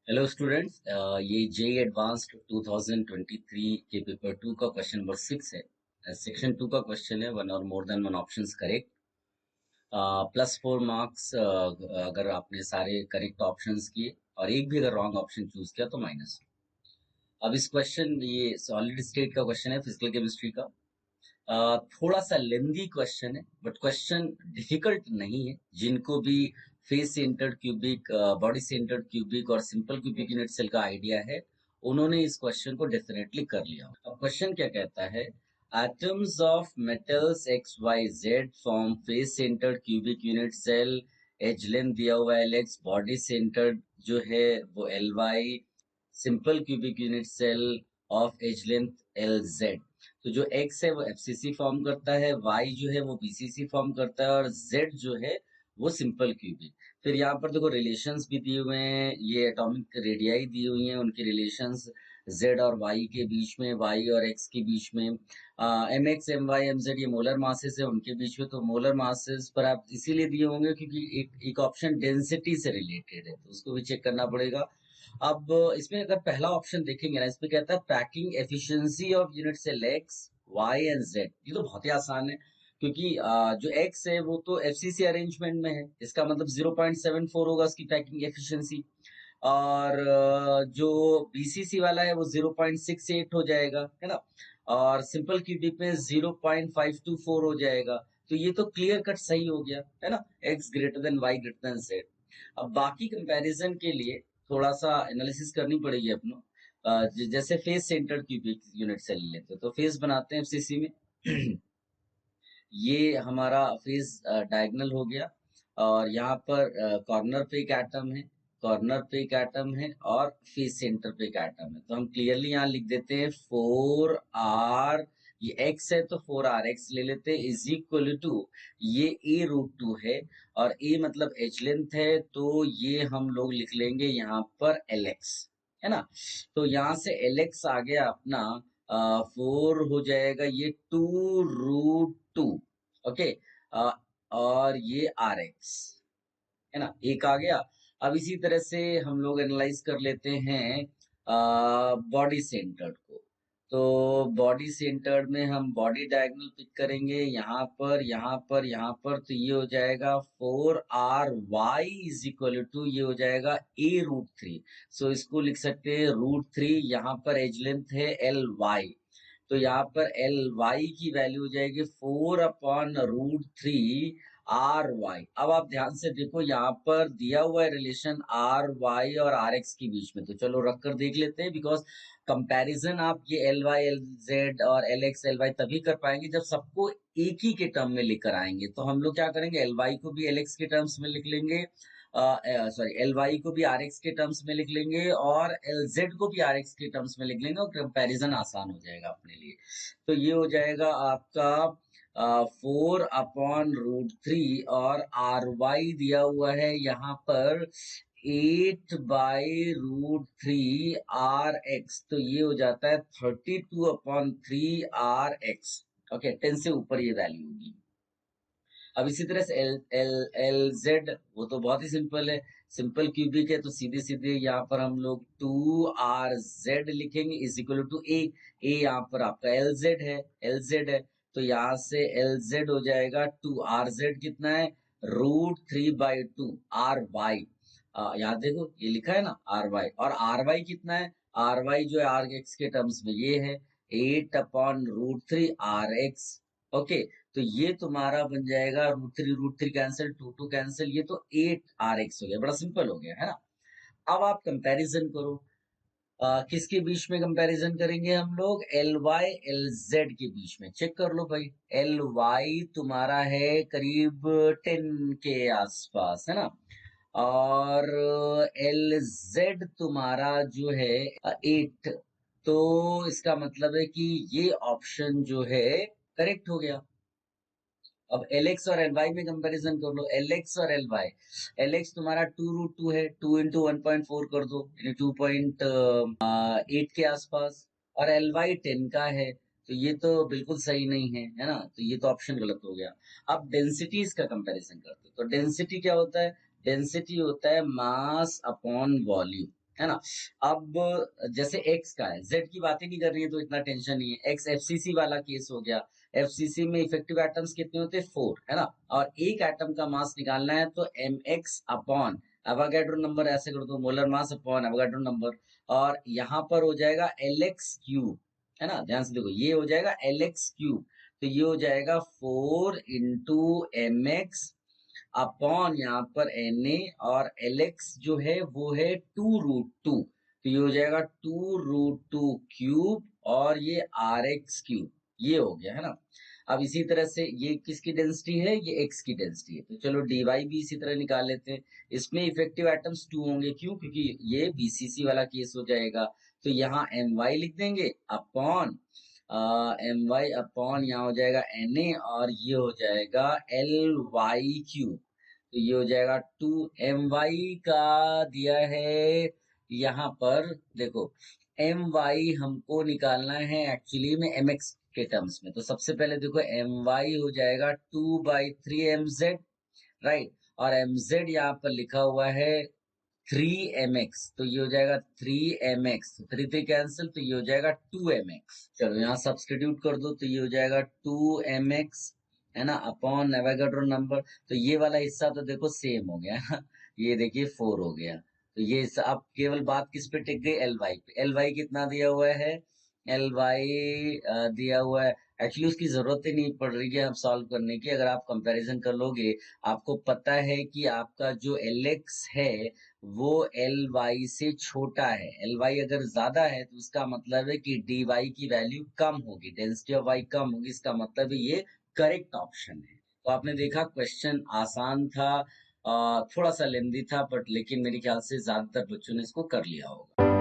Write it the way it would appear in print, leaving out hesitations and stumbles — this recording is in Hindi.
हेलो स्टूडेंट्स, ये जे एडवांस्ड 2023 के पेपर टू का क्वेश्चन नंबर 6 है। सेक्शन टू का क्वेश्चन है, वन और more than one options correct. +4 marks अगर आपने सारे करेक्ट ऑप्शंस किए और एक भी अगर रॉन्ग ऑप्शन चूज किया तो माइनस। अब इस क्वेश्चन, ये सॉलिड स्टेट का क्वेश्चन है, फिजिकल केमिस्ट्री का। थोड़ा सा लेंदी क्वेश्चन है बट क्वेश्चन डिफिकल्ट नहीं है। जिनको भी face centred cubic, body centred cubic और सिंपल क्यूबिक यूनिट सेल का आइडिया है, उन्होंने इस क्वेश्चन को डेफिनेटली कर लिया। अब क्वेश्चन क्या कहता है? Atoms of metals X Y Z form face centred cubic unit cell. Edge length दिया हुआ है LX, बॉडी सेंटर्ड जो है वो LY, simple cubic unit cell of edge length LZ। तो जो x है वो FCC फॉर्म करता है, y जो है वो BCC फॉर्म करता है और z जो है वो सिंपल क्यूबिक। फिर यहाँ पर देखो रिलेशंस भी दिए हुए हैं, ये एटॉमिक रेडियाई दी हुई हैं, उनकी रिलेशंस z और y के बीच में, y और x के बीच में, mx my mz ये मोलर मासेस है उनके बीच में। तो मोलर मासेस पर आप इसीलिए दिए होंगे क्योंकि एक ऑप्शन डेंसिटी से रिलेटेड है, तो उसको भी चेक करना पड़ेगा। अब इसमें अगर पहला ऑप्शन देखेंगे ना, इसमें कहता है packing efficiency of unit cell X Y and Z. ये तो बहुत ही आसान है क्योंकि जो एक्स है वो तो एफसीसी अरेंजमेंट में है, इसका मतलब 0.74 होगा उसकी पैकिंग एफिशिएंसी। और जो बीसीसी वाला है वो 0.68 हो जाएगा, है ना। और सिंपल क्यूबिक में 0.524 हो जाएगा। तो ये तो क्लियर कट सही हो गया, है ना, X greater than Y greater than Z. अब बाकी कंपैरिजन के लिए थोड़ा सा एनालिसिस करनी पड़ेगी अपनों। जैसे face centred cubic unit cell लेते हैं तो फेस बनाते हैं एफसीसी में। ये हमारा फेस डायगोनल हो गया और यहाँ पर कॉर्नर पे एक एटम है, कॉर्नर पे एक एटम है और फेस सेंटर पे एक एटम है। तो हम क्लियरली यहाँ लिख देते हैं 4R, ये x है तो 4RX ले लेते हैं, इज इक्वल टू, ये a√2 है और a मतलब एच लेंथ है, तो ये हम लोग लिख लेंगे यहाँ पर LX, है ना। तो यहाँ से LX आ गया अपना 4 हो जाएगा ये 2√2। ओके। और ये RX, है ना, एक आ गया। अब इसी तरह से हम लोग एनालाइज कर लेते हैं बॉडी सेंटर्ड को। तो बॉडी सेंटर्ड में हम बॉडी डायगोनल पिक करेंगे, यहाँ पर यहाँ पर यहाँ पर, तो ये हो जाएगा 4RY इज इक्वल टू, ये हो जाएगा a√3। सो इसको लिख सकते हैं √3। यहाँ पर एज लेंथ है LY, तो यहाँ पर LY की वैल्यू हो जाएगी 4/√3RY। अब आप ध्यान से देखो, यहाँ पर दिया हुआ है रिलेशन RY और RX के बीच में, तो चलो रख कर देख लेते हैं। बिकॉज कंपैरिजन आप ये LY LZ और LX LY तभी कर पाएंगे जब सबको एक ही के टर्म में लेकर आएंगे। तो हम लोग क्या करेंगे, LY को भी LX के टर्म्स में लिख लेंगे, सॉरी LY को भी RX के टर्म्स में लिख लेंगे और LZ को भी RX के टर्म्स में लिख लेंगे और कंपैरिजन आसान हो जाएगा अपने लिए। तो ये हो जाएगा आपका 4/√3 और RY दिया हुआ है यहाँ पर 8/√3RX, तो ये हो जाता है 32/3RX। ओके, 10 से ऊपर ये वैल्यू होगी। अब इसी तरह से एल एल एल जेड, वो तो बहुत ही सिंपल है, सिंपल क्यूबिक है, तो सीधे सीधे यहाँ पर हम लोग 2RZ लिखेंगे इज इक्वल टू ए। ए यहाँ पर आपका LZ है, LZ है, तो यहाँ से LZ हो जाएगा 2RZ कितना है, √3/2 RY। यहाँ देखो ये लिखा है ना RY, और RY कितना है, RY जो है RX के टर्म्स में ये है 8/√3RX। ओके, तो ये तुम्हारा बन जाएगा √3 कैंसिल, 2 कैंसिल, ये तो 8RX हो गया, बड़ा सिंपल हो गया, है ना। अब आप कंपैरिजन करो, किसके बीच में कंपैरिजन करेंगे हम लोग, LY LZ के बीच में। चेक कर लो भाई, LY तुम्हारा है करीब 10 के आसपास, है ना, और LZ तुम्हारा जो है 8। तो इसका मतलब है कि ये ऑप्शन जो है करेक्ट हो गया। अब LX और LY में कंपैरिजन कर लो, LX और LY। LX तुम्हारा 2√2 है, 2 × 1.4 कर दो यानी 2.8 के आसपास, और LY 10 का है, तो ये तो बिल्कुल सही नहीं है, है ना, तो ये तो ऑप्शन गलत हो गया। अब डेंसिटीज का कंपैरिजन करते हैं, तो डेंसिटी क्या होता है, डेंसिटी होता है मास अपॉन वॉल्यूम। है ना। अब जैसे एक्स का है, जेड की बातें नहीं कर रही है तो इतना टेंशन नहीं है। एक्स एफसीसी वाला केस हो गया। एफसीसी में इफेक्टिव एटम्स कितने होते हैं? 4, है ना। और एक एटम का मास निकालना है तो M X upon Avogadro number, ऐसे कर दो, molar mass upon Avogadro number. और यहाँ पर हो जाएगा एल एक्स क्यूब, है ना। ध्यान से देखो, ये हो जाएगा एल एक्स क्यूब, तो ये हो जाएगा 4 इंटू एम एक्स अपॉन यहाँ पर एन ए, और एल एक्स जो है वो है 2√2, तो ये हो जाएगा 2√2 क्यूब, और ये आर एक्स क्यूब, ये हो गया, है ना। अब इसी तरह से ये किसकी डेंसिटी है? ये एक्स की डेंसिटी है, तो चलो डी वाई भी इसी तरह निकाल लेते हैं। इसमें इफेक्टिव एटम्स 2 होंगे, क्यों? क्योंकि ये बीसीसी वाला केस हो जाएगा। तो यहाँ एम वाई लिख देंगे अपॉन एम वाई अपॉन यहाँ हो जाएगा एन ए, और ये हो जाएगा एल वाई क्यूब, तो ये हो जाएगा 2 my का दिया है यहाँ पर। देखो, my हमको निकालना है एक्चुअली में mx के टर्म्स में, तो सबसे पहले देखो my हो जाएगा 2/3 mz, राइट। और mz यहाँ पर लिखा हुआ है 3mx, तो ये हो जाएगा 3mx, 3 कैंसिल, तो ये हो जाएगा 2mx। चलो यहाँ सब्सटीट्यूट कर दो, तो ये हो जाएगा 2mx, है ना, अपॉन एवोगाड्रो नंबर। तो ये वाला हिस्सा तो देखो सेम हो गया, है ना। ये देखिए 4 हो गया, तो ये हिस्सा अब केवल बात किस पे टिक गई? एल वाई पे। एल वाई कितना दिया हुआ है? एल वाई दिया हुआ है। एक्चुअली उसकी जरूरत ही नहीं पड़ रही है अब सॉल्व करने की। अगर आप कंपैरिजन कर लोगे, आपको पता है कि आपका जो एल एक्स है वो एल वाई से छोटा है। एल वाई अगर ज्यादा है तो उसका मतलब है कि डी वाई की वैल्यू कम होगी, डेंसिटी ऑफ वाई कम होगी, इसका मतलब है ये करेक्ट ऑप्शन है। तो आपने देखा क्वेश्चन आसान था, थोड़ा सा लेंदी था, बट लेकिन मेरे ख्याल से ज्यादातर बच्चों ने इसको कर लिया होगा।